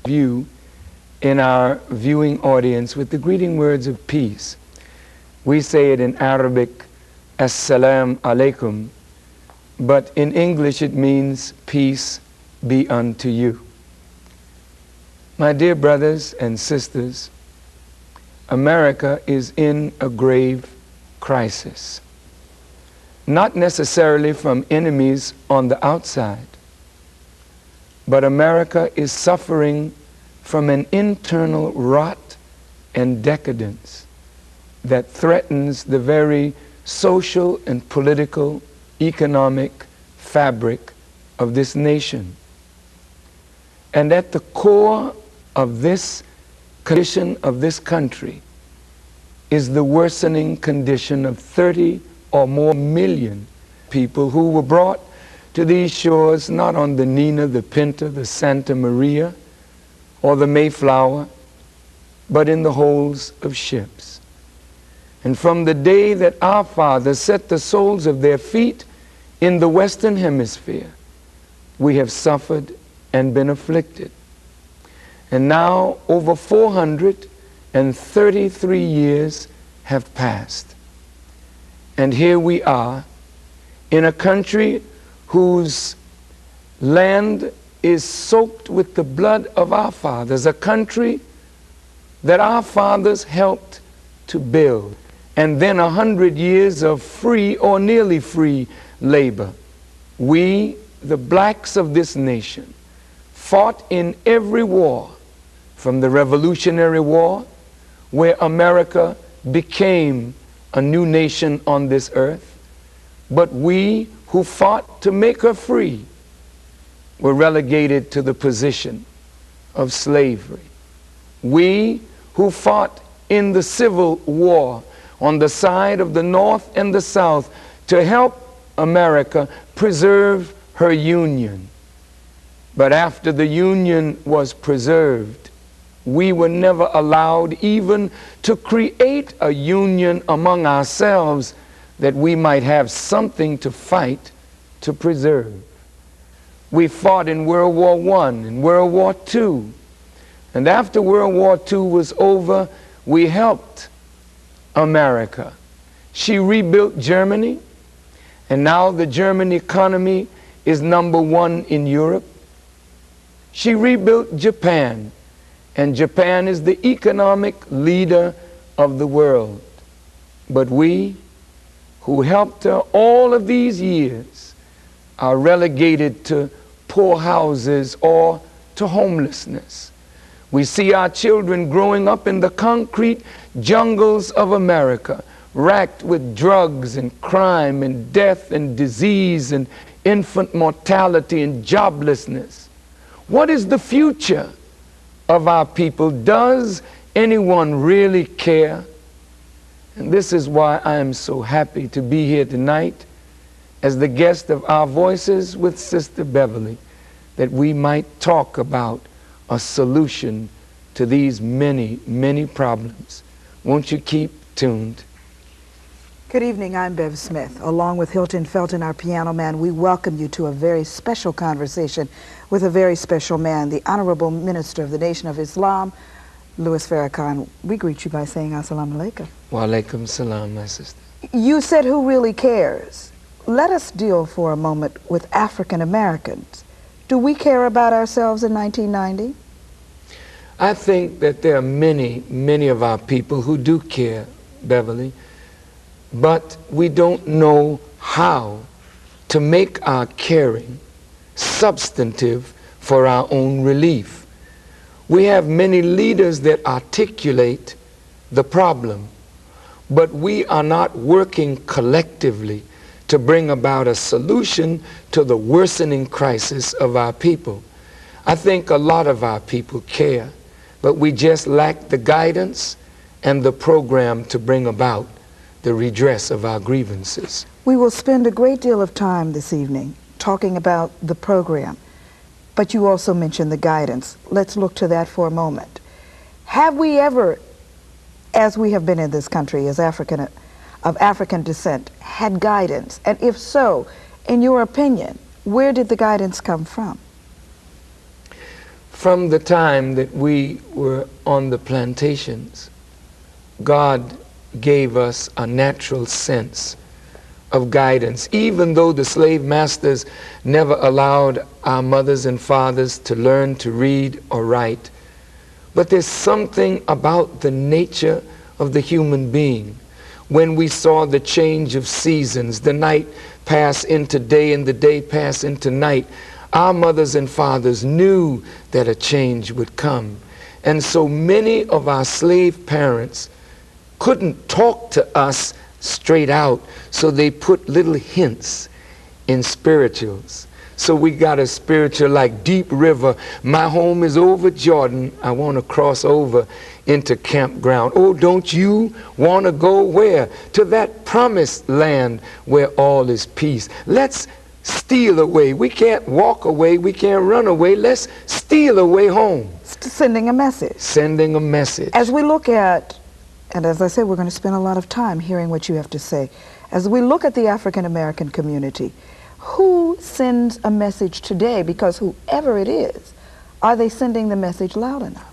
view in our viewing audience with the greeting words of peace. We say it in Arabic, As-salam alaikum, but in English it means peace be unto you. My dear brothers and sisters, America is in a grave crisis. Not necessarily from enemies on the outside, but America is suffering from an internal rot and decadence that threatens the very social and political, economic fabric of this nation. And at the core of this condition of this country is the worsening condition of 30 or more million people who were brought to these shores not on the Nina, the Pinta, the Santa Maria, or the Mayflower, but in the holds of ships. And from the day that our fathers set the soles of their feet in the Western Hemisphere, we have suffered and been afflicted. And now over 433 years have passed. And here we are in a country whose land is soaked with the blood of our fathers, a country that our fathers helped to build, and then 100 years of free or nearly free labor. We, the blacks of this nation, fought in every war, from the Revolutionary War, where America became a new nation on this earth, but we who fought to make her free were relegated to the position of slavery. We who fought in the Civil War on the side of the North and the South to help America preserve her union. But after the union was preserved, we were never allowed even to create a union among ourselves that we might have something to fight to preserve. We fought in World War I and World War II. And after World War II was over, we helped America. She rebuilt Germany, and now the German economy is #1 in Europe. She rebuilt Japan, and Japan is the economic leader of the world. But we, who helped her all of these years, are relegated to poorhouses or to homelessness. We see our children growing up in the concrete jungles of America, racked with drugs and crime and death and disease and infant mortality and joblessness. What is the future of our people? Does anyone really care? And this is why I am so happy to be here tonight as the guest of Our Voices with Sister Beverly, that we might talk about a solution to these many, many problems. Won't you keep tuned? Good evening, I'm Bev Smith. Along with Hilton Felton, our piano man, we welcome you to a very special conversation with a very special man, the Honorable Minister of the Nation of Islam, Louis Farrakhan. We greet you by saying Assalamu alaikum. Wa alaikum salam, my sister. You said who really cares? Let us deal for a moment with African Americans. Do we care about ourselves in 1990? I think that there are many, many of our people who do care, Beverly, but we don't know how to make our caring substantive for our own relief. We have many leaders that articulate the problem, but we are not working collectively to bring about a solution to the worsening crisis of our people. I think a lot of our people care, but we just lack the guidance and the program to bring about the redress of our grievances. We will spend a great deal of time this evening talking about the program, but you also mentioned the guidance. Let's look to that for a moment. Have we ever, as we have been in this country as of African descent, had guidance? And if so, in your opinion, where did the guidance come from? From the time that we were on the plantations, God gave us a natural sense of guidance, even though the slave masters never allowed our mothers and fathers to learn to read or write. But there's something about the nature of the human being. When we saw the change of seasons, the night pass into day and the day pass into night, our mothers and fathers knew that a change would come. And so many of our slave parents couldn't talk to us straight out, so they put little hints in spirituals. So we got a spiritual like Deep River. My home is over Jordan. I want to cross over into campground. Oh, don't you want to go where? To that promised land where all is peace. Let's steal away. We can't walk away. We can't run away. Let's steal away home. Sending a message. Sending a message. As we look at, and as I said, we're going to spend a lot of time hearing what you have to say. As we look at the African American community, who sends a message today? Because whoever it is, are they sending the message loud enough?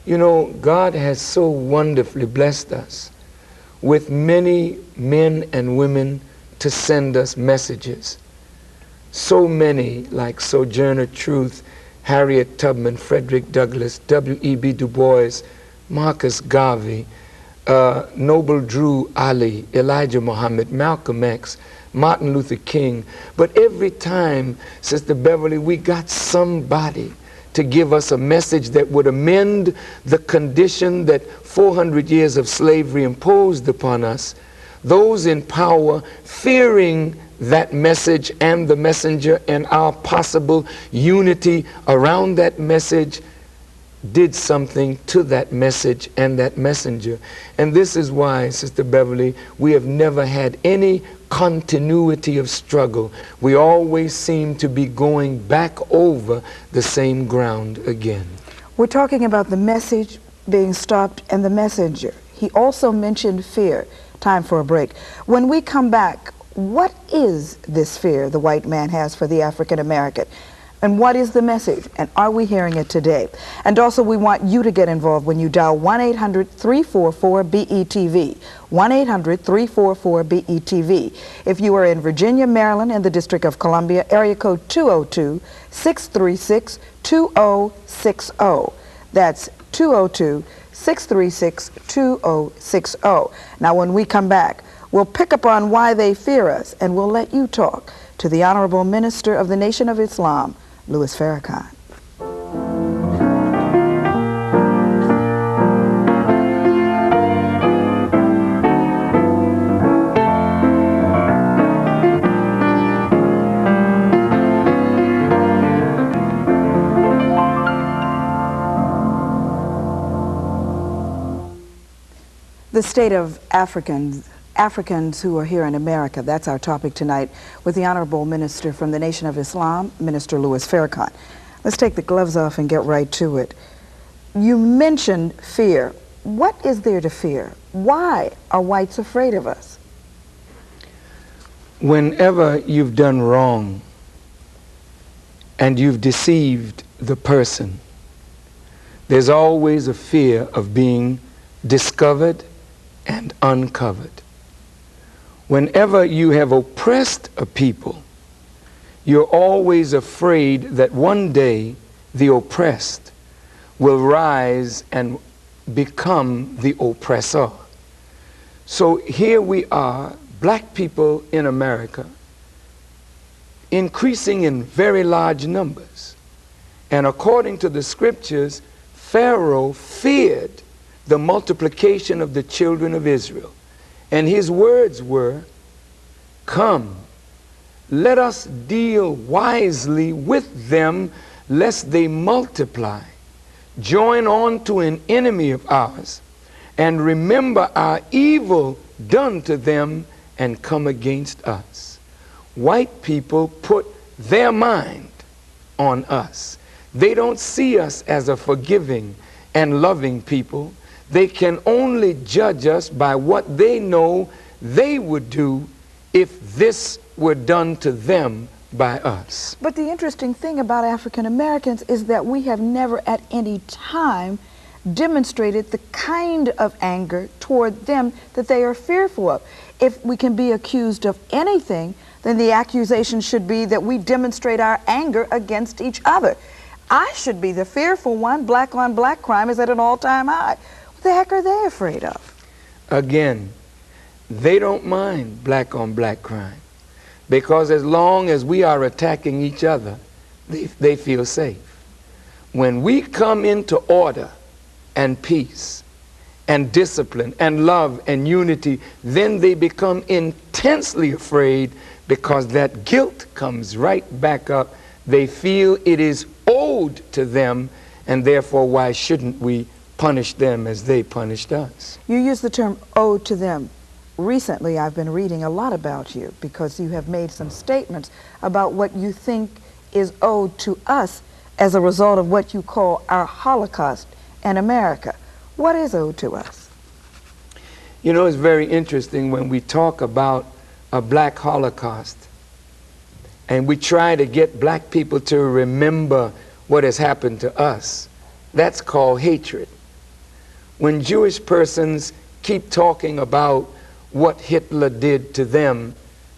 You know, God has so wonderfully blessed us with many men and women to send us messages. So many, like Sojourner Truth, Harriet Tubman, Frederick Douglass, W.E.B. Du Bois, Marcus Garvey, Noble Drew Ali, Elijah Muhammad, Malcolm X, Martin Luther King. But every time, Sister Beverly, we got somebody to give us a message that would amend the condition that 400 years of slavery imposed upon us. Those in power, fearing that message and the messenger and our possible unity around that message, did something to that message and that messenger. And this is why, Sister Beverly, we have never had any continuity of struggle. We always seem to be going back over the same ground again. We're talking about the message being stopped and the messenger. He also mentioned fear. Time for a break. When we come back, what is this fear the white man has for the African American? And what is the message? And are we hearing it today? And also, we want you to get involved when you dial 1-800-344-BETV. 1-800-344-BETV. If you are in Virginia, Maryland, and the District of Columbia, area code 202-636-2060. That's 202-636-2060. Now, when we come back, we'll pick up on why they fear us, and we'll let you talk to the Honorable Minister of the Nation of Islam, Louis Farrakhan. The state of Africans who are here in America, that's our topic tonight, with the Honorable Minister from the Nation of Islam, Minister Louis Farrakhan. Let's take the gloves off and get right to it. You mentioned fear. What is there to fear? Why are whites afraid of us? Whenever you've done wrong and you've deceived the person, there's always a fear of being discovered and uncovered. Whenever you have oppressed a people, you're always afraid that one day the oppressed will rise and become the oppressor. So here we are, black people in America, increasing in very large numbers. And according to the scriptures, Pharaoh feared the multiplication of the children of Israel. And his words were, "Come, let us deal wisely with them, lest they multiply. Join on to an enemy of ours, and remember our evil done to them, and come against us." White people put their mind on us. They don't see us as a forgiving and loving people. They can only judge us by what they know they would do if this were done to them by us. But the interesting thing about African Americans is that we have never at any time demonstrated the kind of anger toward them that they are fearful of. If we can be accused of anything, then the accusation should be that we demonstrate our anger against each other. I should be the fearful one. Black on black crime is at an all-time high. What the heck are they afraid of? Again, they don't mind black on black crime, because as long as we are attacking each other, they feel safe. When we come into order and peace and discipline and love and unity, then they become intensely afraid, because that guilt comes right back up. They feel it is owed to them, and therefore why shouldn't we punish them as they punished us? You use the term owed to them. Recently, I've been reading a lot about you because you have made some statements about what you think is owed to us as a result of what you call our Holocaust in America. What is owed to us? You know, it's very interesting when we talk about a black Holocaust and we try to get black people to remember what has happened to us. That's called hatred. When Jewish persons keep talking about what Hitler did to them,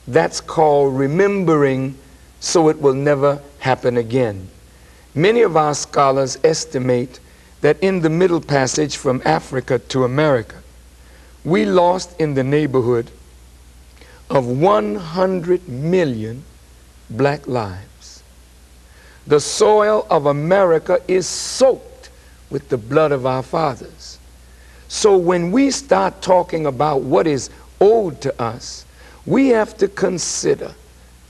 that's called remembering so it will never happen again. Many of our scholars estimate that in the Middle Passage from Africa to America, we lost in the neighborhood of 100 million black lives. The soil of America is soaked with the blood of our fathers. So when we start talking about what is owed to us, we have to consider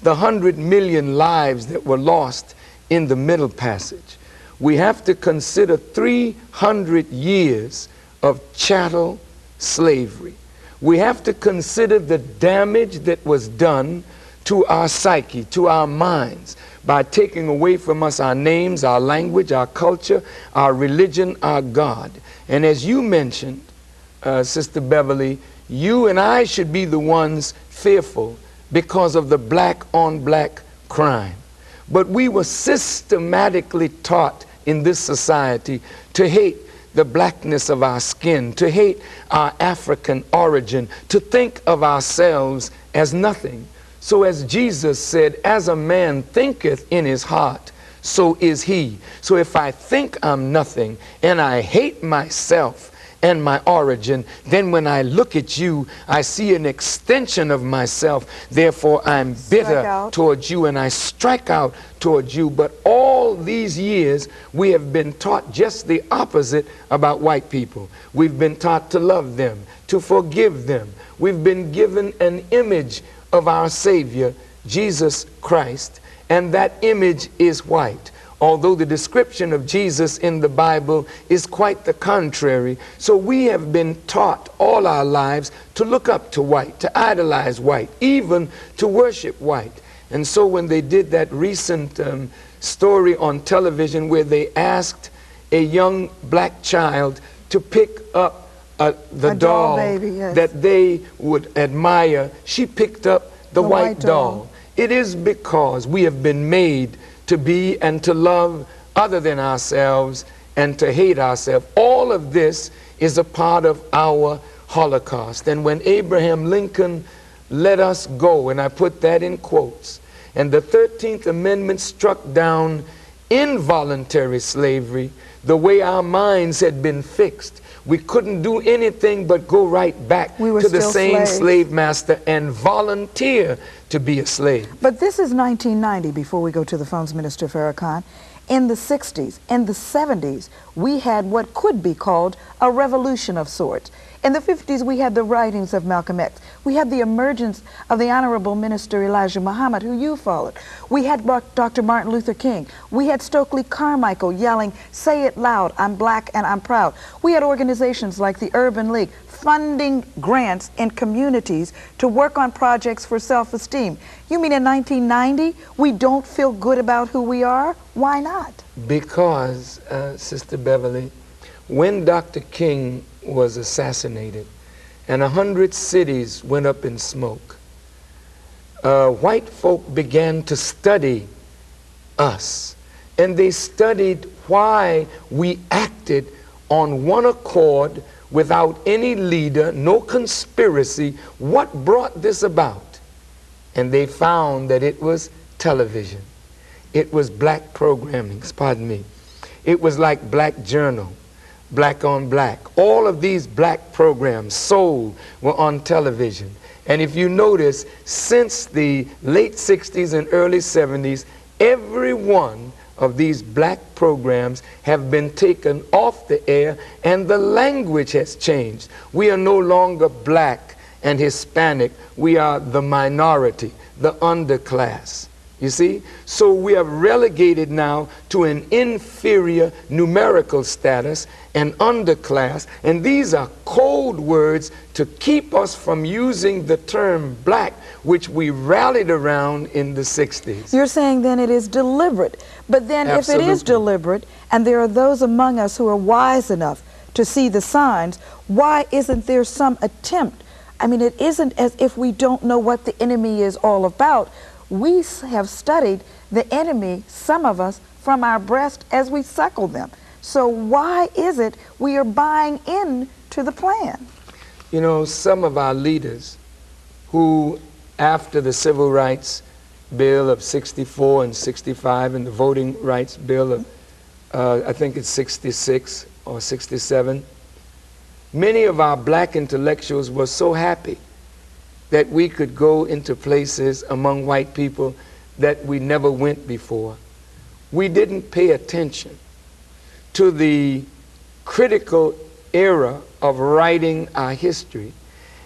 the 100 million lives that were lost in the Middle Passage. We have to consider 300 years of chattel slavery. We have to consider the damage that was done to our psyche, to our minds, by taking away from us our names, our language, our culture, our religion, our God. And as you mentioned, Sister Beverly, you and I should be the ones fearful because of the black on black crime. But we were systematically taught in this society to hate the blackness of our skin, to hate our African origin, to think of ourselves as nothing. So as Jesus said, as a man thinketh in his heart, so is he. So if I think I'm nothing and I hate myself and my origin, then when I look at you, I see an extension of myself. Therefore, I'm bitter towards you and I strike out towards you. But all these years, we have been taught just the opposite about white people. We've been taught to love them, to forgive them. We've been given an image of our Savior, Jesus Christ, and that image is white. Although the description of Jesus in the Bible is quite the contrary. So we have been taught all our lives to look up to white, to idolize white, even to worship white. And so when they did that recent story on television where they asked a young black child to pick up the doll baby, yes, that they would admire, she picked up the white doll. It is because we have been made to be and to love other than ourselves and to hate ourselves. All of this is a part of our Holocaust. And when Abraham Lincoln let us go, and I put that in quotes, and the 13th Amendment struck down involuntary slavery, the way our minds had been fixed, we couldn't do anything but go right back to the same slave master and volunteer to be a slave. But this is 1990, before we go to the phones, Minister Farrakhan. In the 60s, in the 70s, we had what could be called a revolution of sorts. In the 50s, we had the writings of Malcolm X. We had the emergence of the Honorable Minister Elijah Muhammad, who you followed. We had Dr. Martin Luther King. We had Stokely Carmichael yelling, "Say it loud, I'm black and I'm proud." We had organizations like the Urban League funding grants in communities to work on projects for self-esteem. You mean in 1990, we don't feel good about who we are? Why not? Because, Sister Beverly, when Dr. King was assassinated and 100 cities went up in smoke, white folk began to study us. And they studied why we acted on one accord without any leader, no conspiracy. What brought this about? And they found that it was television. It was black programming, pardon me. It was like Black Journal, Black on Black. All of these black programs, Soul, were on television. And if you notice, since the late 60s and early 70s, every one of these black programs have been taken off the air, and the language has changed. We are no longer black and Hispanic. We are the minority, the underclass. You see? So we are relegated now to an inferior numerical status, an underclass, and these are code words to keep us from using the term black, which we rallied around in the 60s. You're saying then it is deliberate. But then Absolutely. If it is deliberate, and there are those among us who are wise enough to see the signs, why isn't there some attempt? I mean, it isn't as if we don't know what the enemy is all about. We have studied the enemy, some of us, from our breast as we suckle them. So why is it we are buying into the plan? You know, some of our leaders who, after the Civil Rights Bill of 64 and 65 and the Voting Rights Bill of, I think it's 66 or 67, many of our black intellectuals were so happy that we could go into places among white people that we never went before. We didn't pay attention to the critical era of writing our history.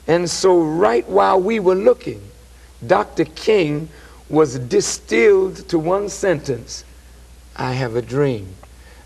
And so right while we were looking, Dr. King was distilled to one sentence, I have a dream.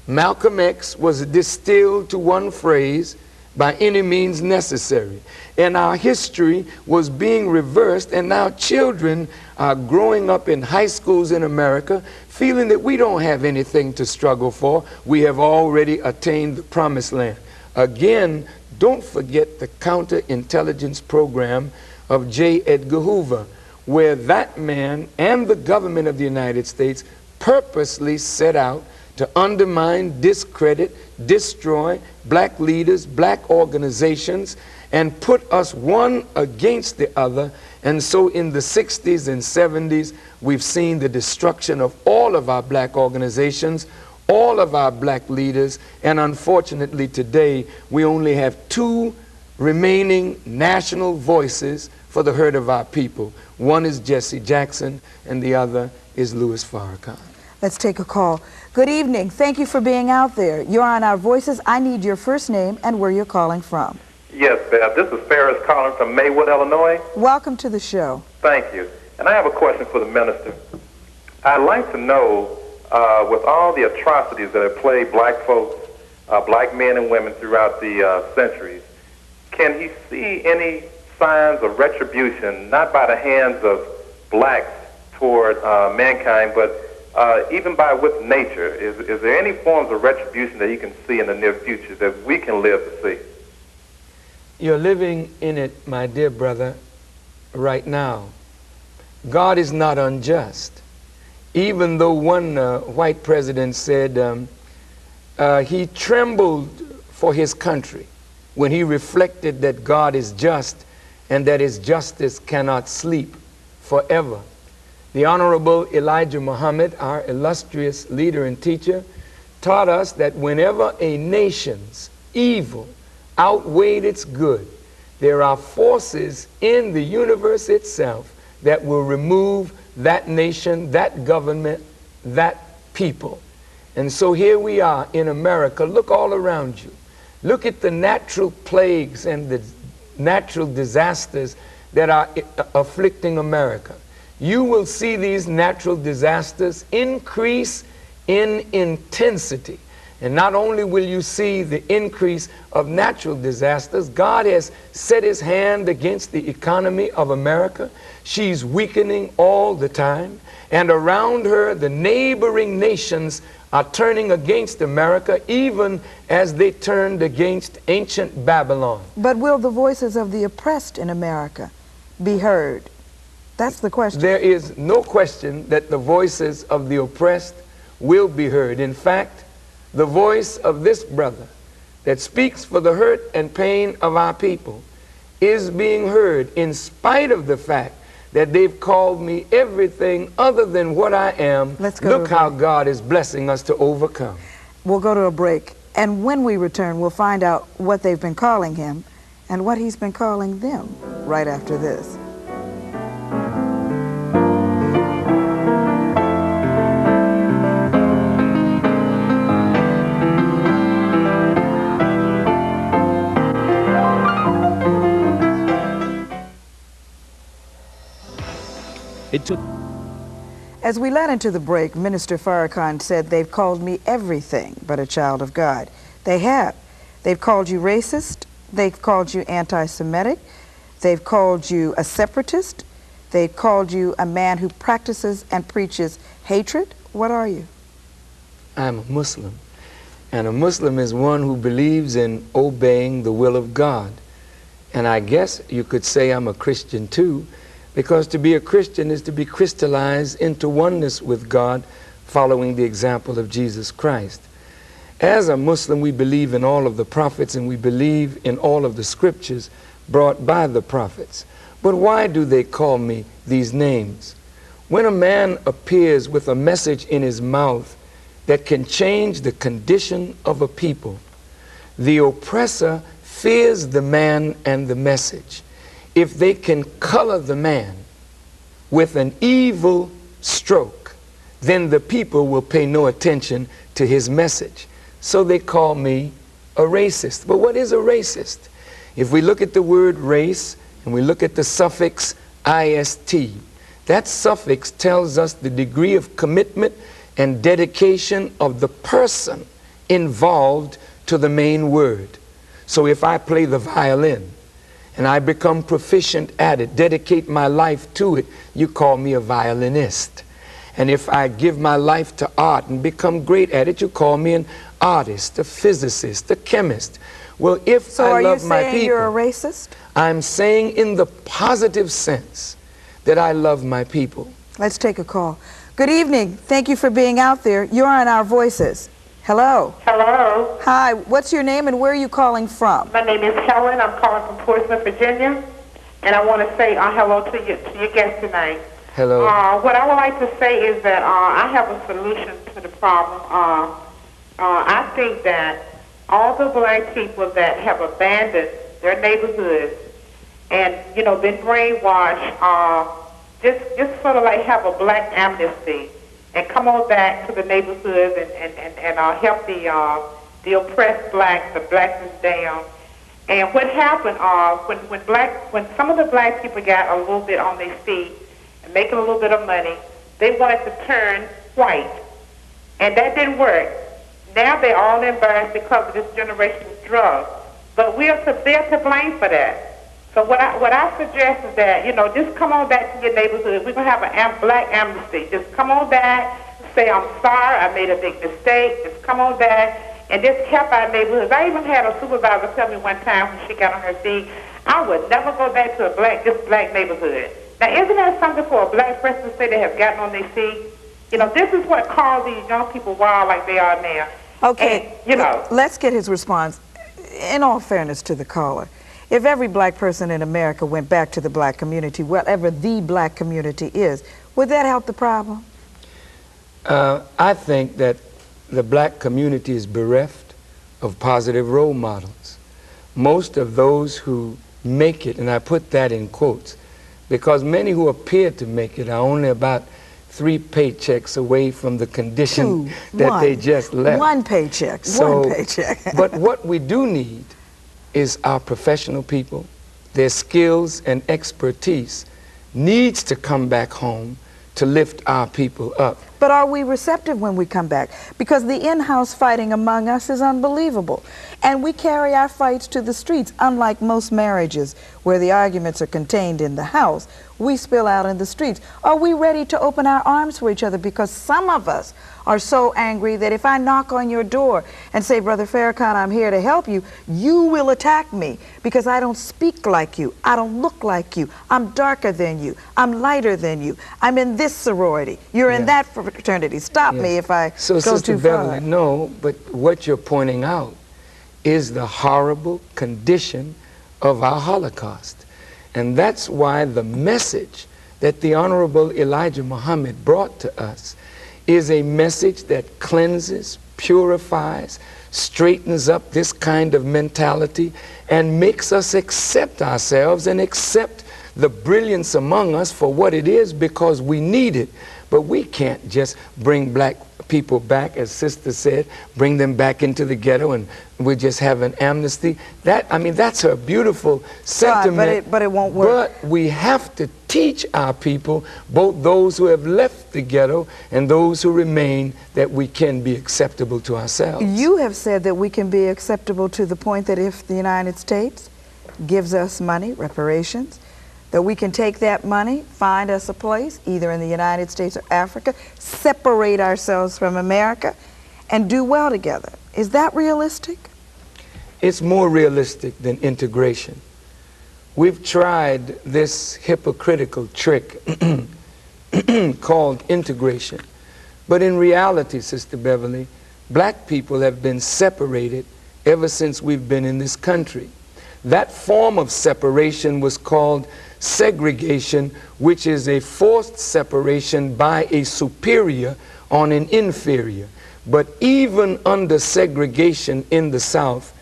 Malcolm X was distilled to one phrase, by any means necessary. And our history was being reversed, and now children are growing up in high schools in America feeling that we don't have anything to struggle for. We have already attained the promised land. Again, don't forget the counterintelligence program of J. Edgar Hoover, where that man and the government of the United States purposely set out to undermine, discredit, destroy black leaders, black organizations, and put us one against the other. And so in the 60s and 70s, we've seen the destruction of all of our black organizations, all of our black leaders, and unfortunately today, we only have two remaining national voices for the hurt of our people. One is Jesse Jackson, and the other is Louis Farrakhan. Let's take a call. Good evening. Thank you for being out there. You're on Our Voices. I need your first name and where you're calling from. Yes, Bev. This is Ferris calling from Maywood, Illinois. Welcome to the show. Thank you. And I have a question for the minister. I'd like to know, with all the atrocities that have plagued black folks, black men and women throughout the centuries, can he see any signs of retribution, not by the hands of blacks toward mankind, but even by with nature? Is there any forms of retribution that he can see in the near future that we can live to see? You're living in it, my dear brother, right now. God is not unjust. Even though one white president said he trembled for his country when he reflected that God is just and that his justice cannot sleep forever. The Honorable Elijah Muhammad, our illustrious leader and teacher, taught us that whenever a nation's evil outweighed its good, there are forces in the universe itself that will remove that nation, that government, that people. And so here we are in America. Look all around you. Look at the natural plagues and the natural disasters that are afflicting America. You will see these natural disasters increase in intensity. And not only will you see the increase of natural disasters, God has set his hand against the economy of America. She's weakening all the time. And around her, the neighboring nations are turning against America, even as they turned against ancient Babylon. But will the voices of the oppressed in America be heard? That's the question. There is no question that the voices of the oppressed will be heard. In fact, the voice of this brother that speaks for the hurt and pain of our people is being heard in spite of the fact that they've called me everything other than what I am. Look how God is blessing us to overcome. We'll go to a break, and when we return, we'll find out what they've been calling him and what he's been calling them right after this. As we led into the break, Minister Farrakhan said they've called me everything but a child of God. They have. They've called you racist. They've called you anti-Semitic. They've called you a separatist. They've called you a man who practices and preaches hatred. What are you? I'm a Muslim. And a Muslim is one who believes in obeying the will of God. And I guess you could say I'm a Christian too, because to be a Christian is to be crystallized into oneness with God, following the example of Jesus Christ. As a Muslim, we believe in all of the prophets and we believe in all of the scriptures brought by the prophets. But why do they call me these names? When a man appears with a message in his mouth that can change the condition of a people, the oppressor fears the man and the message. If they can color the man with an evil stroke, then the people will pay no attention to his message. So they call me a racist. But what is a racist? If we look at the word race and we look at the suffix ist, that suffix tells us the degree of commitment and dedication of the person involved to the main word. So if I play the violin and I become proficient at it, dedicate my life to it, you call me a violinist. And if I give my life to art and become great at it, you call me an artist, a physicist, a chemist. Well, if I love my people, so are you saying you're a racist? I'm saying in the positive sense that I love my people. Let's take a call. Good evening. Thank you for being out there. You're on Our Voices. Hello. Hello. Hi. What's your name and where are you calling from? My name is Helen. I'm calling from Portsmouth, Virginia, and I want to say hello to your guest tonight. Hello. What I would like to say is that I have a solution to the problem. I think that all the black people that have abandoned their neighborhoods and, been brainwashed, just sort of like have a black amnesty and come on back to the neighborhoods and help the oppressed blacks, the blackness down. And what happened when some of the black people got a little bit on their feet and making a little bit of money, they wanted to turn white, and that didn't work. Now they're all embarrassed because of this generational drug, but they're to blame for that. So what I suggest is that, just come on back to your neighborhood. We're going to have a black amnesty. Just come on back, say, I'm sorry, I made a big mistake. Just come on back and just help our neighborhoods. I even had a supervisor tell me one time when she got on her feet, I would never go back to this black neighborhood. Now, isn't that something for a black person to say they have gotten on their feet? This is what caused these young people wild like they are now. Okay, and, let's get his response. In all fairness to the caller, if every black person in America went back to the black community, whatever the black community is, would that help the problem? I think that the black community is bereft of positive role models. Most of those who make it, and I put that in quotes, because many who appear to make it are only about 3 paychecks away from the condition they just left. One paycheck. But what we do need is our professional people. Their skills and expertise needs to come back home to lift our people up. But are we receptive when we come back? Because the in-house fighting among us is unbelievable. And we carry our fights to the streets. Unlike most marriages where the arguments are contained in the house, we spill out in the streets. Are we ready to open our arms for each other? Because some of us are so angry that if I knock on your door and say, Brother Farrakhan, I'm here to help you, you will attack me because I don't speak like you. I don't look like you. I'm darker than you. I'm lighter than you. I'm in this sorority. You're in that fraternity. Stop me if I so, go Sister too far. Beverly, no, but what you're pointing out is the horrible condition of our Holocaust. And that's why the message that the Honorable Elijah Muhammad brought to us is a message that cleanses, purifies, straightens up this kind of mentality and makes us accept ourselves and accept the brilliance among us for what it is, because we need it. But we can't just bring black people back, as Sister said, bring them back into the ghetto and we just have an amnesty. That, I mean, that's a beautiful sentiment. But it won't work. But we have to teach our people, both those who have left the ghetto and those who remain, that we can be acceptable to ourselves. You have said that we can be acceptable to the point that if the United States gives us money, reparations, that we can take that money, find us a place, either in the United States or Africa, separate ourselves from America, and do well together. Is that realistic? It's more realistic than integration. We've tried this hypocritical trick called integration. But in reality, Sister Beverly, black people have been separated ever since we've been in this country. That form of separation was called segregation, which is a forced separation by a superior on an inferior. But even under segregation in the South,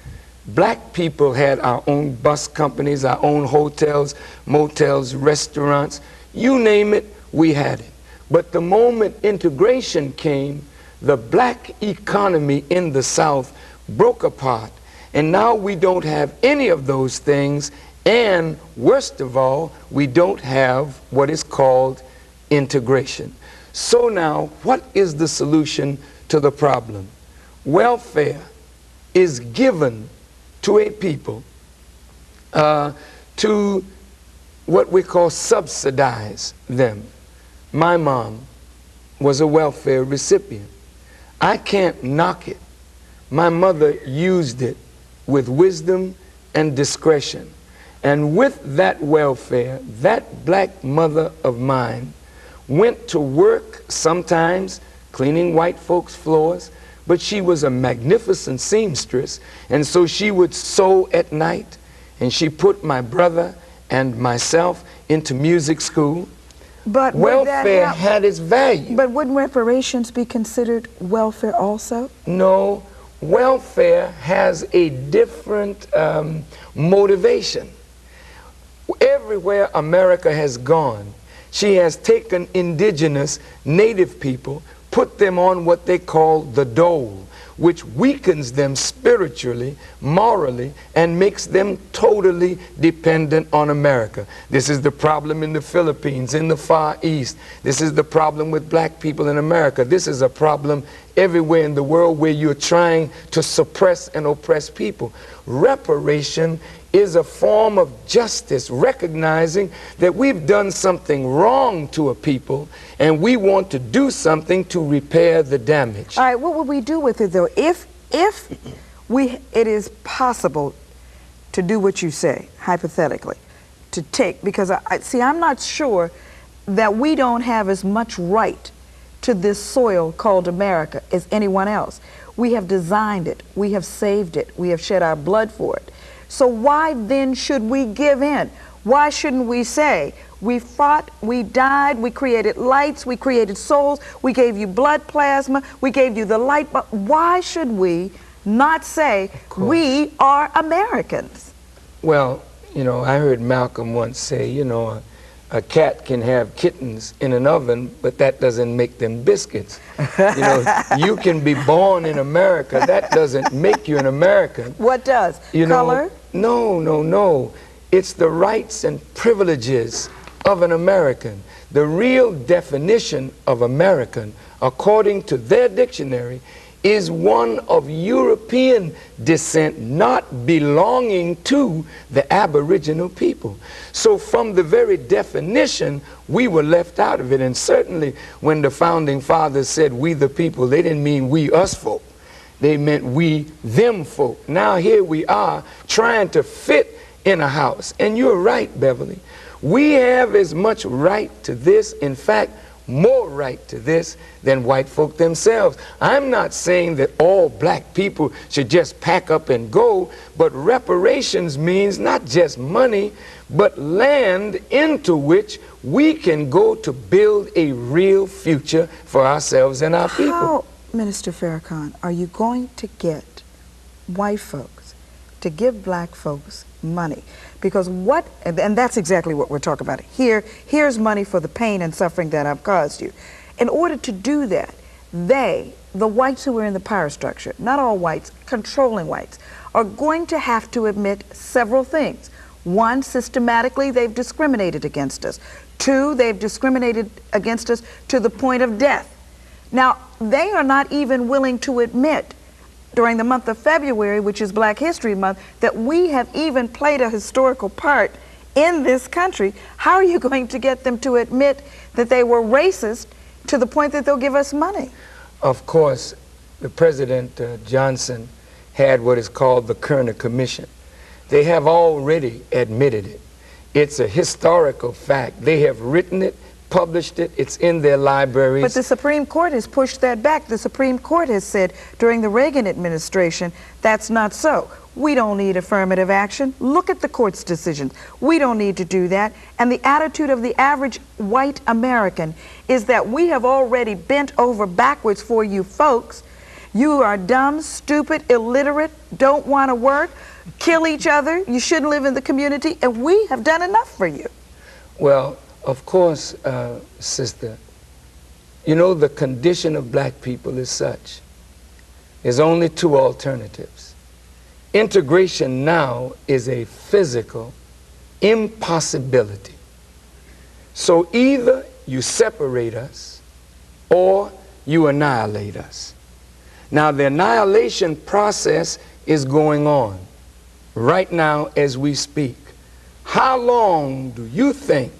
black people had our own bus companies, our own hotels, motels, restaurants, you name it, we had it. But the moment integration came, the black economy in the South broke apart. And now we don't have any of those things. And worst of all, we don't have what is called integration. So now, what is the solution to the problem? Welfare is given to a people to what we call subsidize them. My mom was a welfare recipient. I can't knock it. My mother used it with wisdom and discretion. And with that welfare, that black mother of mine went to work sometimes cleaning white folks' floors, but she was a magnificent seamstress, and so she would sew at night, and she put my brother and myself into music school. But welfare had its value. But wouldn't reparations be considered welfare also? No, welfare has a different motivation. Everywhere America has gone, she has taken indigenous native people, put them on what they call the dole, which weakens them spiritually, morally, and makes them totally dependent on America. This is the problem in the Philippines, in the Far East. This is the problem with black people in America. This is a problem everywhere in the world where you're trying to suppress and oppress people. Reparation is a form of justice, recognizing that we've done something wrong to a people and we want to do something to repair the damage. All right, what would we do with it though? If it is possible to do what you say, hypothetically, to take, because I'm not sure that we don't have as much right to this soil called America as anyone else. We have designed it, we have saved it, we have shed our blood for it. So why then should we give in? Why shouldn't we say, we fought, we died, we created lights, we created souls, we gave you blood plasma, we gave you the light bulb. Why should we not say, we are Americans? Well, you know, I heard Malcolm once say, you know, a cat can have kittens in an oven, but that doesn't make them biscuits. You know, you can be born in America, that doesn't make you an American. What does? You Color? No. It's the rights and privileges of an American. The real definition of American, according to their dictionary, is one of European descent, not belonging to the Aboriginal people. So from the very definition, we were left out of it. And certainly when the founding fathers said we the people, they didn't mean we us folk. They meant we them folk. Now here we are trying to fit in a house. And you're right, Beverly. We have as much right to this, in fact, more right to this than white folk themselves. I'm not saying that all black people should just pack up and go, but reparations means not just money, but land into which we can go to build a real future for ourselves and our people. How, Minister Farrakhan, are you going to get white folks to give black folks money? Because what, and that's exactly what we're talking about. Here's money for the pain and suffering that I've caused you. In order to do that, the whites who are in the power structure, not all whites, controlling whites, are going to have to admit several things. One, systematically, they've discriminated against us. Two, they've discriminated against us to the point of death. Now, they are not even willing to admit during the month of February, which is Black History Month, that we have even played a historical part in this country. How are you going to get them to admit that they were racist to the point that they'll give us money? Of course, the President Johnson had what is called the Kerner Commission. They have already admitted it. It's a historical fact. They have written it, published it, it's in their libraries. But the Supreme Court has pushed that back. The Supreme Court has said during the Reagan administration, that's not so. We don't need affirmative action. Look at the court's decisions. We don't need to do that. And the attitude of the average white American is that we have already bent over backwards for you folks. You are dumb, stupid, illiterate, don't want to work, kill each other, you shouldn't live in the community, and we have done enough for you. Well, of course, sister, you know the condition of black people is such. There's only two alternatives. Integration now is a physical impossibility. So either you separate us or you annihilate us. Now the annihilation process is going on right now as we speak. How long do you think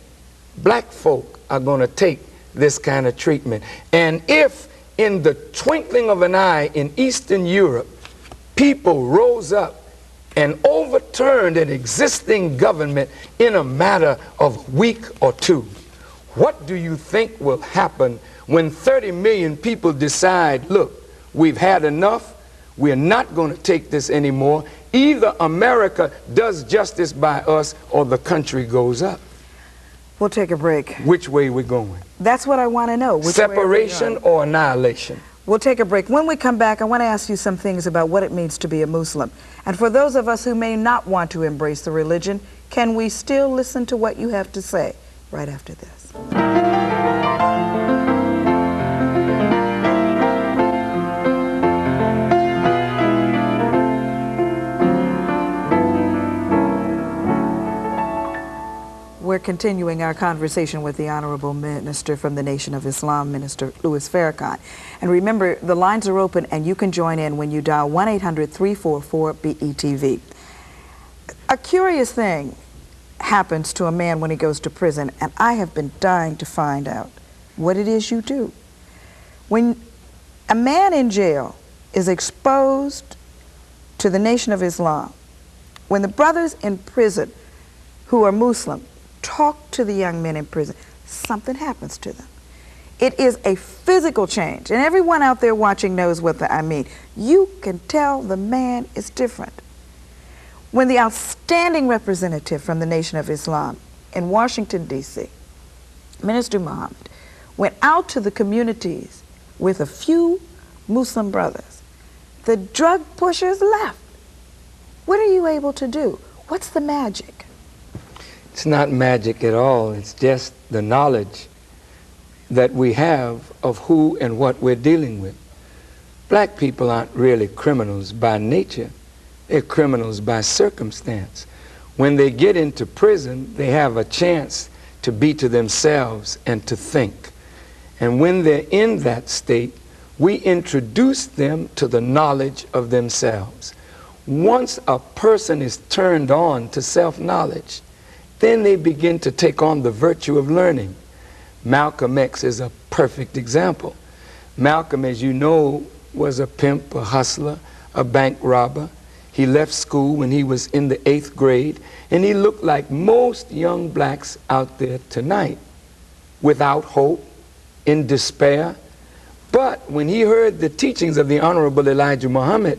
black folk are going to take this kind of treatment? And if in the twinkling of an eye in Eastern Europe, people rose up and overturned an existing government in a matter of a week or two, what do you think will happen when 30 million people decide, look, we've had enough, we're not going to take this anymore. Either America does justice by us or the country goes up. We'll take a break. Which way we're going? That's what I want to know. Separation or annihilation? We'll take a break. When we come back, I want to ask you some things about what it means to be a Muslim. And for those of us who may not want to embrace the religion, can we still listen to what you have to say right after this? We're continuing our conversation with the Honorable Minister from the Nation of Islam, Minister Louis Farrakhan. And remember, the lines are open and you can join in when you dial 1-800-344-BETV. A curious thing happens to a man when he goes to prison, and I have been dying to find out what it is you do. When a man in jail is exposed to the Nation of Islam, when the brothers in prison who are Muslim talk to the young men in prison, something happens to them. It is a physical change, and everyone out there watching knows what I mean. You can tell the man is different. When the outstanding representative from the Nation of Islam in Washington, D.C., Minister Muhammad, went out to the communities with a few Muslim brothers, the drug pushers left. What are you able to do? What's the magic? It's not magic at all. It's just the knowledge that we have of who and what we're dealing with. Black people aren't really criminals by nature. They're criminals by circumstance. When they get into prison, they have a chance to be to themselves and to think. And when they're in that state, we introduce them to the knowledge of themselves. Once a person is turned on to self-knowledge, then they begin to take on the virtue of learning. Malcolm X is a perfect example. Malcolm, as you know, was a pimp, a hustler, a bank robber. He left school when he was in the 8th grade, and he looked like most young blacks out there tonight, without hope, in despair. But when he heard the teachings of the Honorable Elijah Muhammad,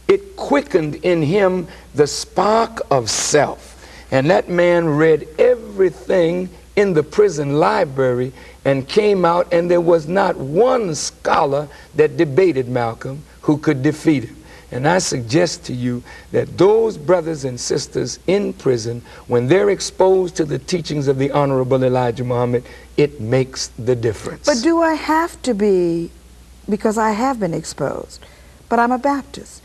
it quickened in him the spark of self. And that man read everything in the prison library and came out, and there was not one scholar that debated Malcolm who could defeat him. And I suggest to you that those brothers and sisters in prison, when they're exposed to the teachings of the Honorable Elijah Muhammad, it makes the difference. But do I have to be, because I have been exposed, but I'm a Baptist,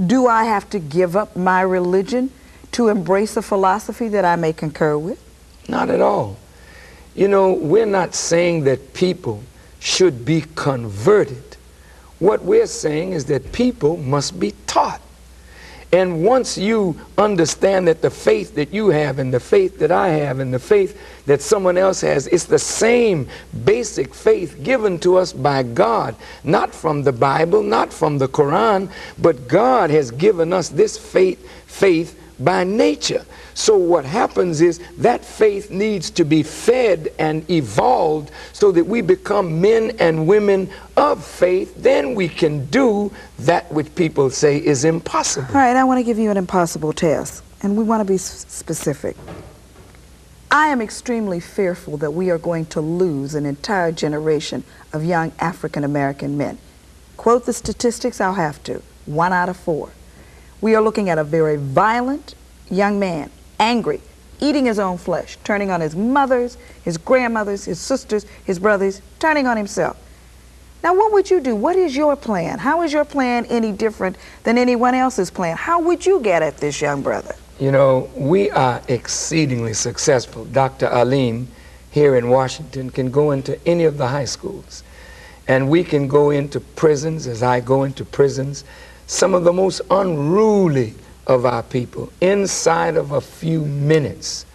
do I have to give up my religion to embrace a philosophy that I may concur with? Not at all. You know, we're not saying that people should be converted. What we're saying is that people must be taught. And once you understand that the faith that you have and the faith that I have and the faith that someone else has, it's the same basic faith given to us by God, not from the Bible, not from the Quran, but God has given us this faith by nature. So what happens is that faith needs to be fed and evolved so that we become men and women of faith. Then we can do that which people say is impossible. All right, I want to give you an impossible task, and we want to be specific. I am extremely fearful that we are going to lose an entire generation of young African American men. Quote the statistics, I'll have to. 1 out of 4. We are looking at a very violent young man, angry, eating his own flesh, turning on his mothers, his grandmothers, his sisters, his brothers, turning on himself. Now, what would you do? What is your plan? How is your plan any different than anyone else's plan? How would you get at this young brother? You know, we are exceedingly successful. Dr. Alim here in Washington can go into any of the high schools, and we can go into prisons, as I go into prisons, some of the most unruly of our people. Inside of a few minutes,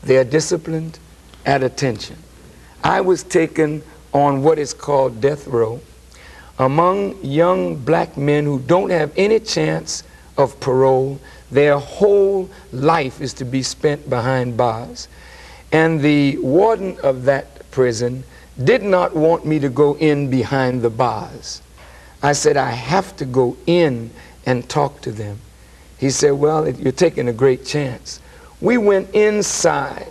they're disciplined at attention. I was taken on what is called death row among young black men who don't have any chance of parole. Their whole life is to be spent behind bars. And the warden of that prison did not want me to go in behind the bars. I said, I have to go in and talk to them. He said, well, you're taking a great chance. We went inside.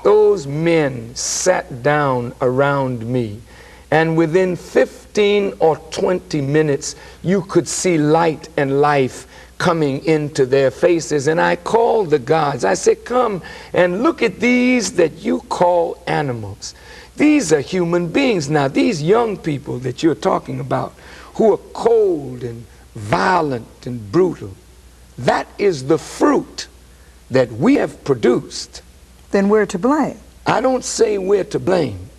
Those men sat down around me, and within 15 or 20 minutes, you could see light and life coming into their faces. And I called the guards. I said, come and look at these that you call animals. These are human beings. Now, these young people that you're talking about, who are cold and violent and brutal, that is the fruit that we have produced. Then we're to blame. I don't say we're to blame.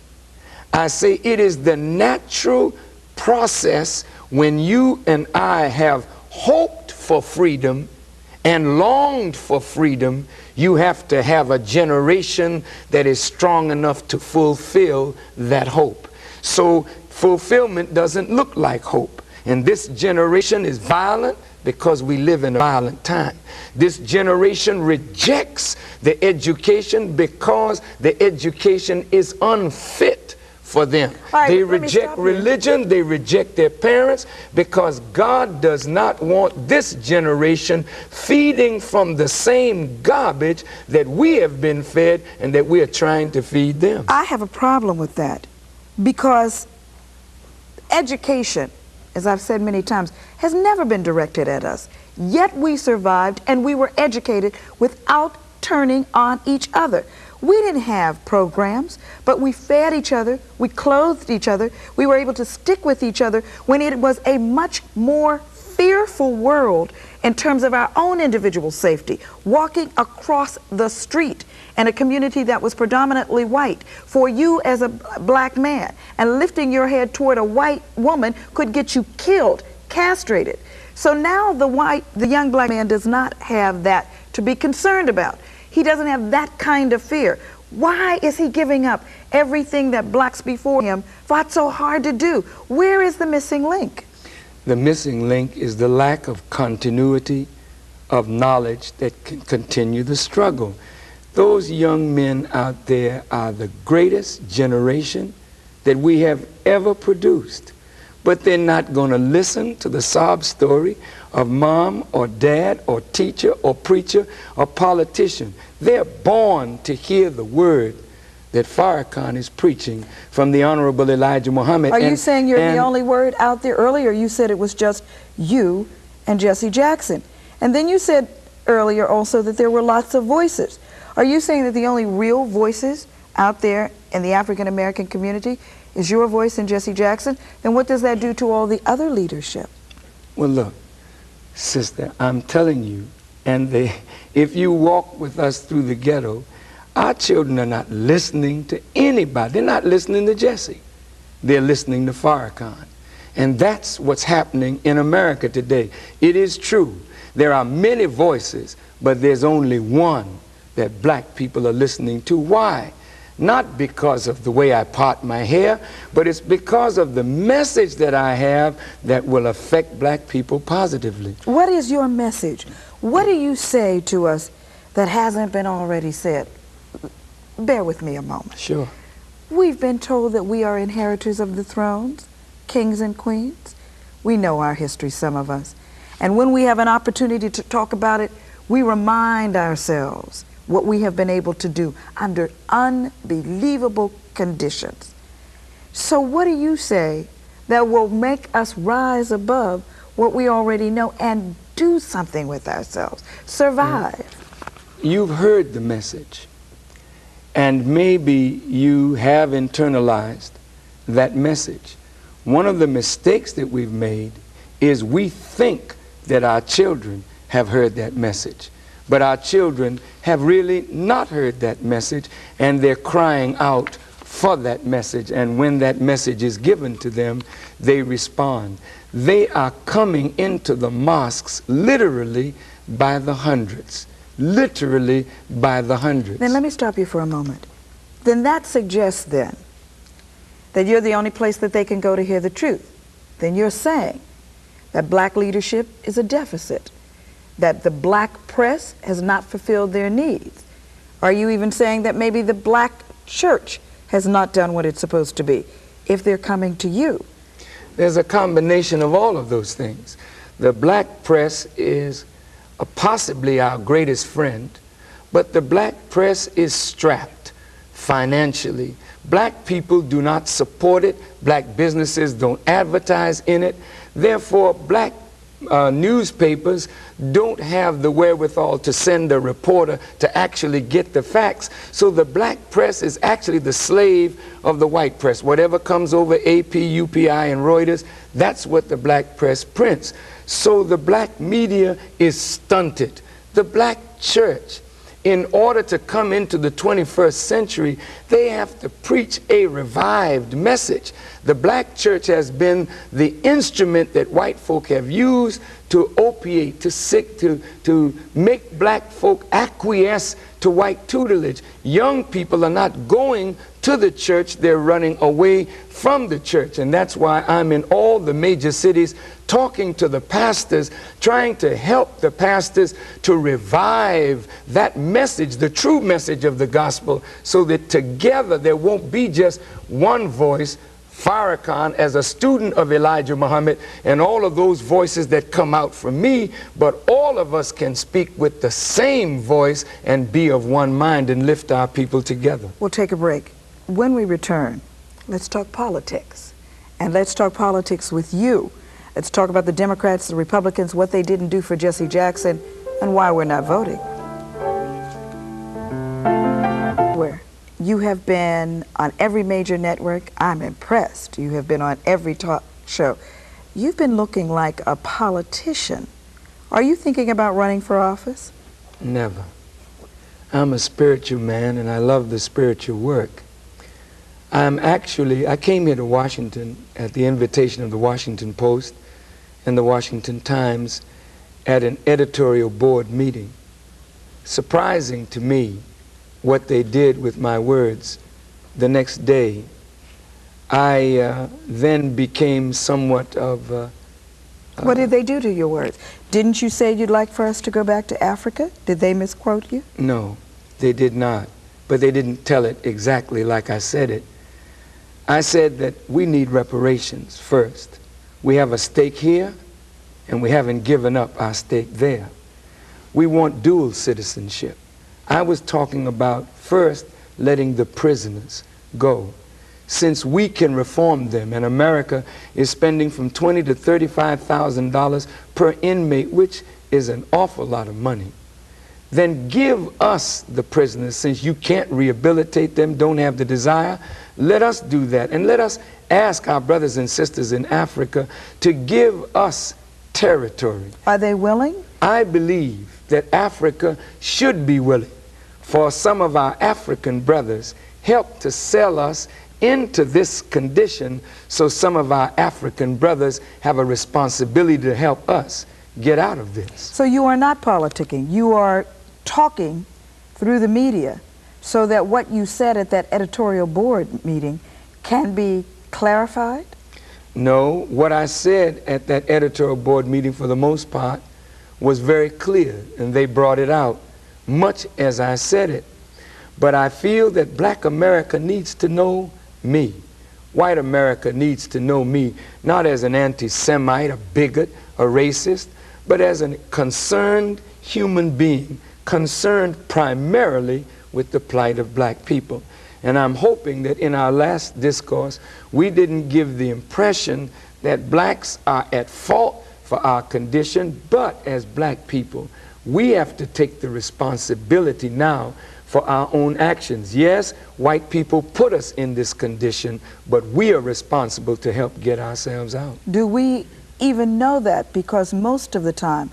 I say it is the natural process when you and I have hoped for freedom and longed for freedom. You have to have a generation that is strong enough to fulfill that hope. So fulfillment doesn't look like hope. And this generation is violent because we live in a violent time. This generation rejects the education because the education is unfit for them. Right, they reject religion, they reject their parents, because God does not want this generation feeding from the same garbage that we have been fed and that we are trying to feed them. I have a problem with that, because education, as I've said many times, has never been directed at us. Yet we survived and we were educated without turning on each other. We didn't have programs, but we fed each other, we clothed each other, we were able to stick with each other when it was a much more fearful world in terms of our own individual safety, walking across the street in a community that was predominantly white, for you as a black man, and lifting your head toward a white woman could get you killed, castrated. So now the young black man does not have that to be concerned about. He doesn't have that kind of fear. Why is he giving up everything that blacks before him fought so hard to do? Where is the missing link? The missing link is the lack of continuity of knowledge that can continue the struggle. Those young men out there are the greatest generation that we have ever produced. But they're not going to listen to the sob story of mom or dad or teacher or preacher or politician. They're born to hear the word that Farrakhan is preaching from the Honorable Elijah Muhammad. Are you saying you're the only word out there? Earlier you said it was just you and Jesse Jackson. And then you said earlier also that there were lots of voices. Are you saying that the only real voices out there in the African American community is your voice and Jesse Jackson? Then what does that do to all the other leadership? Well, look, sister, I'm telling you, and if you walk with us through the ghetto, our children are not listening to anybody. They're not listening to Jesse. They're listening to Farrakhan. And that's what's happening in America today. It is true. There are many voices, but there's only one that black people are listening to. Why? Not because of the way I part my hair, but it's because of the message that I have that will affect black people positively. What is your message? What do you say to us that hasn't been already said? Bear with me a moment. Sure. We've been told that we are inheritors of the thrones, kings and queens. We know our history, some of us. And when we have an opportunity to talk about it, we remind ourselves what we have been able to do under unbelievable conditions. So what do you say that will make us rise above what we already know and do something with ourselves, survive? You've heard the message, and maybe you have internalized that message. One of the mistakes that we've made is we think that our children have heard that message. But our children have really not heard that message, and they're crying out for that message. And when that message is given to them, they respond. They are coming into the mosques literally by the hundreds. Literally by the hundreds. Then let me stop you for a moment. Then that suggests then that you're the only place that they can go to hear the truth. Then you're saying that black leadership is a deficit, that the black press has not fulfilled their needs. Are you even saying that maybe the black church has not done what it's supposed to be if they're coming to you? There's a combination of all of those things. The black press is possibly our greatest friend, but the black press is strapped financially. Black people do not support it. Black businesses don't advertise in it. Therefore, black newspapers don't have the wherewithal to send a reporter to actually get the facts. So the black press is actually the slave of the white press. Whatever comes over AP, UPI, and Reuters, that's what the black press prints. So the black media is stunted. The black church, in order to come into the 21st century, they have to preach a revived message. The black church has been the instrument that white folk have used to opiate, to make black folk acquiesce to white tutelage. Young people are not going to the church, they're running away from the church. And that's why I'm in all the major cities talking to the pastors, trying to help the pastors to revive that message, the true message of the gospel, so that together there won't be just one voice, Farrakhan as a student of Elijah Muhammad, and all of those voices that come out from me, but all of us can speak with the same voice and be of one mind and lift our people together. We'll take a break. When we return, let's talk politics. And let's talk politics with you. Let's talk about the Democrats, the Republicans, what they didn't do for Jesse Jackson, and why we're not voting. Where you have been on every major network. I'm impressed. You have been on every talk show. You've been looking like a politician Are you thinking about running for office? Never. I'm a spiritual man, and I love the spiritual work. I came here to Washington at the invitation of the Washington Post and the Washington Times at an editorial board meeting. Surprising to me what they did with my words. The next day, I then became somewhat of... What did they do to your words? Didn't you say you'd like for us to go back to Africa? Did they misquote you? No, they did not. But they didn't tell it exactly like I said it. I said that we need reparations first. We have a stake here, and we haven't given up our stake there. We want dual citizenship. I was talking about first letting the prisoners go. Since we can reform them, and America is spending from $20,000 to $35,000 per inmate, which is an awful lot of money, then give us the prisoners. Since you can't rehabilitate them, don't have the desire, let us do that. And let us ask our brothers and sisters in Africa to give us territory. Are they willing? I believe that Africa should be willing, for some of our African brothers help to sell us into this condition, so some of our African brothers have a responsibility to help us get out of this. So you are not politicking. You are talking through the media so that what you said at that editorial board meeting can be clarified? No, what I said at that editorial board meeting for the most part was very clear, and they brought it out much as I said it. But I feel that Black America needs to know me. White America needs to know me, not as an anti-Semite, a bigot, a racist, but as a concerned human being, concerned primarily with the plight of black people. And I'm hoping that in our last discourse, we didn't give the impression that blacks are at fault for our condition, but as black people, we have to take the responsibility now for our own actions. Yes, white people put us in this condition, but we are responsible to help get ourselves out. Do we even know that? Because most of the time,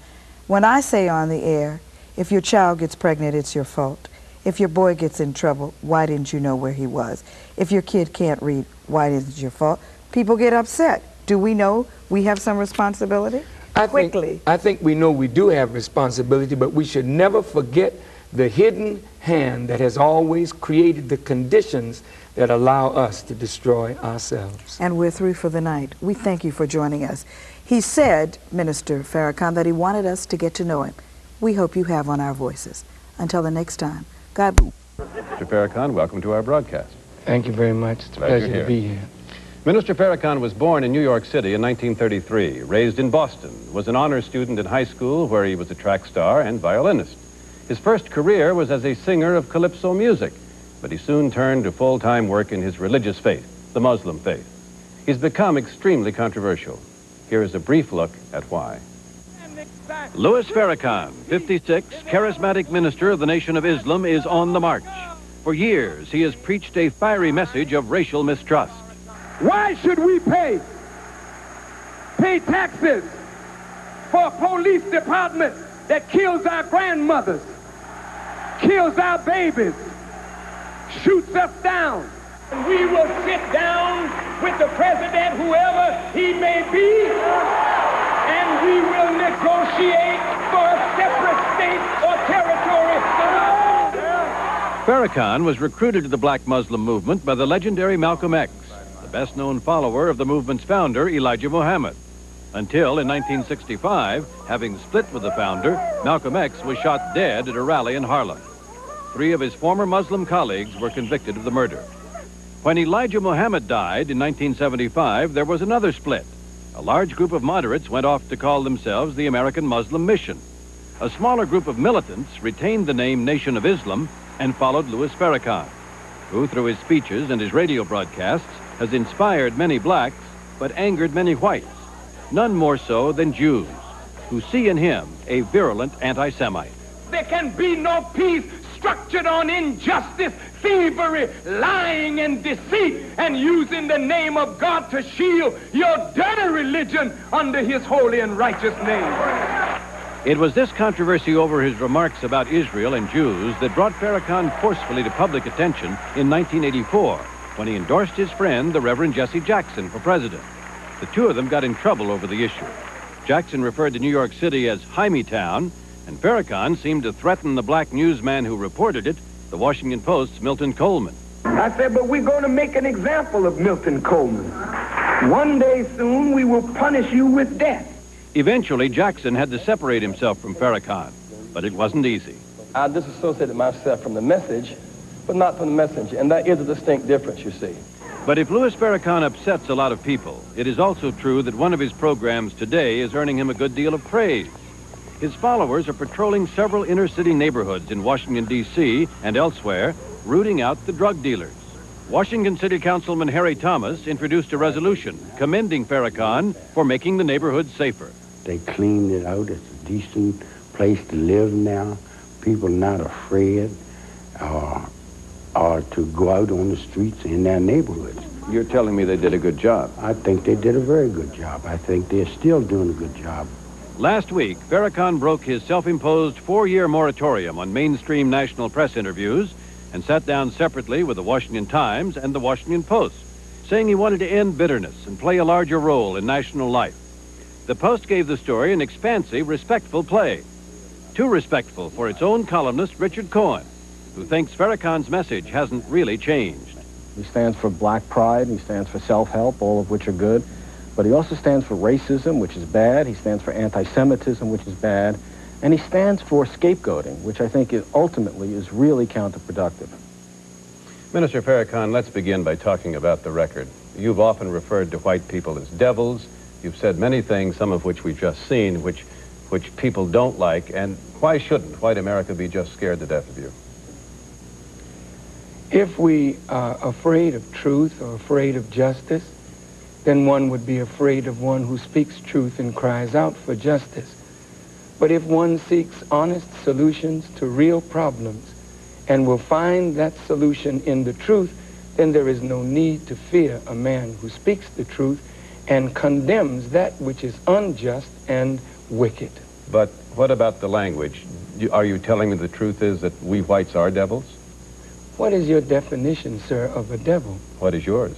when I say on the air, if your child gets pregnant, it's your fault. If your boy gets in trouble, why didn't you know where he was? If your kid can't read, why isn't it your fault? People get upset. Do we know we have some responsibility? I think we know we do have responsibility, but we should never forget the hidden hand that has always created the conditions that allow us to destroy ourselves. And we're through for the night. We thank you for joining us. He said, Minister Farrakhan, that he wanted us to get to know him. We hope you have on our voices. Until the next time, God bless. Mr. Farrakhan, welcome to our broadcast. Thank you very much. It's a pleasure to be here. Minister Farrakhan was born in New York City in 1933, raised in Boston, was an honor student in high school where he was a track star and violinist. His first career was as a singer of calypso music, but he soon turned to full-time work in his religious faith, the Muslim faith. He's become extremely controversial. Here is a brief look at why. Louis Farrakhan, 56, charismatic minister of the Nation of Islam, is on the march. For years, he has preached a fiery message of racial mistrust. Why should we pay taxes for a police department that kills our grandmothers, kills our babies, shoots us down? We will sit down with the president, whoever he may be, and we will negotiate for a separate state or territory. Farrakhan was recruited to the black Muslim movement by the legendary Malcolm X, the best-known follower of the movement's founder, Elijah Muhammad. Until in 1965, having split with the founder, Malcolm X was shot dead at a rally in Harlem. 3 of his former Muslim colleagues were convicted of the murder. When Elijah Muhammad died in 1975, there was another split. A large group of moderates went off to call themselves the American Muslim Mission. A smaller group of militants retained the name Nation of Islam and followed Louis Farrakhan, who through his speeches and his radio broadcasts has inspired many blacks but angered many whites, none more so than Jews, who see in him a virulent anti-Semite. There can be no peace structured on injustice, thievery, lying, and deceit, and using the name of God to shield your dirty religion under his holy and righteous name. It was this controversy over his remarks about Israel and Jews that brought Farrakhan forcefully to public attention in 1984 when he endorsed his friend, the Reverend Jesse Jackson, for president. The two of them got in trouble over the issue. Jackson referred to New York City as Hymietown, and Farrakhan seemed to threaten the black newsman who reported it, the Washington Post's Milton Coleman. I said, but we're going to make an example of Milton Coleman. One day soon, we will punish you with death. Eventually, Jackson had to separate himself from Farrakhan, but it wasn't easy. I disassociated myself from the message, but not from the messenger, and that is a distinct difference, you see. But if Louis Farrakhan upsets a lot of people, it is also true that one of his programs today is earning him a good deal of praise. His followers are patrolling several inner-city neighborhoods in Washington, D.C. and elsewhere, rooting out the drug dealers. Washington City Councilman Harry Thomas introduced a resolution commending Farrakhan for making the neighborhood safer. They cleaned it out. It's a decent place to live now. People not afraid or to go out on the streets in their neighborhoods. You're telling me they did a good job? I think they did a very good job. I think they're still doing a good job. Last week, Farrakhan broke his self-imposed 4-year moratorium on mainstream national press interviews and sat down separately with the Washington Times and the Washington Post, saying he wanted to end bitterness and play a larger role in national life. The Post gave the story an expansive, respectful play. Too respectful for its own columnist, Richard Cohen, who thinks Farrakhan's message hasn't really changed. He stands for black pride, he stands for self-help, all of which are good. But he also stands for racism, which is bad. He stands for anti-Semitism, which is bad. And he stands for scapegoating, which I think ultimately is really counterproductive. Minister Farrakhan, let's begin by talking about the record. You've often referred to white people as devils. You've said many things, some of which we've just seen, which people don't like. And why shouldn't white America be just scared to death of you? If we are afraid of truth or afraid of justice, then one would be afraid of one who speaks truth and cries out for justice. But if one seeks honest solutions to real problems and will find that solution in the truth, then there is no need to fear a man who speaks the truth and condemns that which is unjust and wicked. But what about the language? Are you telling me the truth is that we whites are devils? What is your definition, sir, of a devil? What is yours?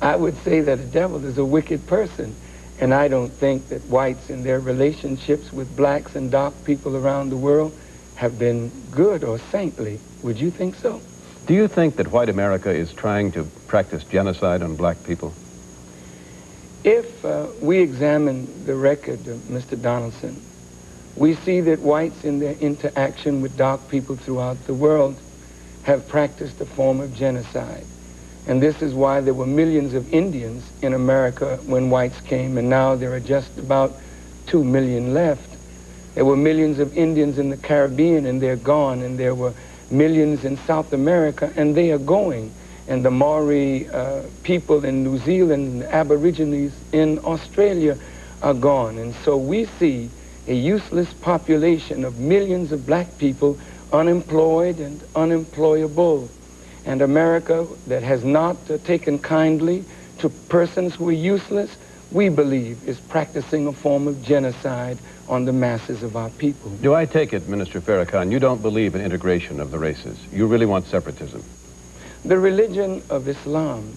I would say that a devil is a wicked person, and I don't think that whites in their relationships with blacks and dark people around the world have been good or saintly. Would you think so? Do you think that white America is trying to practice genocide on black people? If we examine the record of Mr. Donaldson, we see that whites in their interaction with dark people throughout the world have practiced a form of genocide. And this is why there were millions of Indians in America when whites came, and now there are just about 2 million left. There were millions of Indians in the Caribbean, and they're gone, and there were millions in South America, and they are going. And the Maori people in New Zealand, the Aborigines in Australia are gone. And so we see a useless population of millions of black people unemployed and unemployable. And America that has not taken kindly to persons who are useless, we believe is practicing a form of genocide on the masses of our people. Do I take it, Minister Farrakhan, you don't believe in integration of the races? You really want separatism? The religion of Islam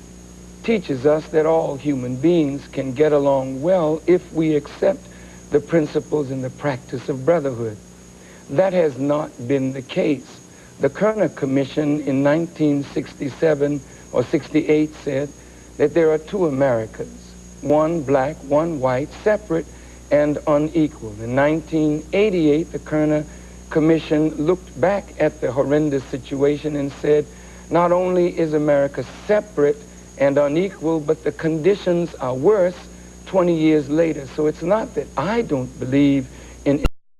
teaches us that all human beings can get along well if we accept the principles and the practice of brotherhood. That has not been the case. The Kerner Commission in 1967 or 68 said that there are two Americas, one black, one white, separate and unequal. In 1988, the Kerner Commission looked back at the horrendous situation and said, not only is America separate and unequal, but the conditions are worse 20 years later. So it's not that I don't believe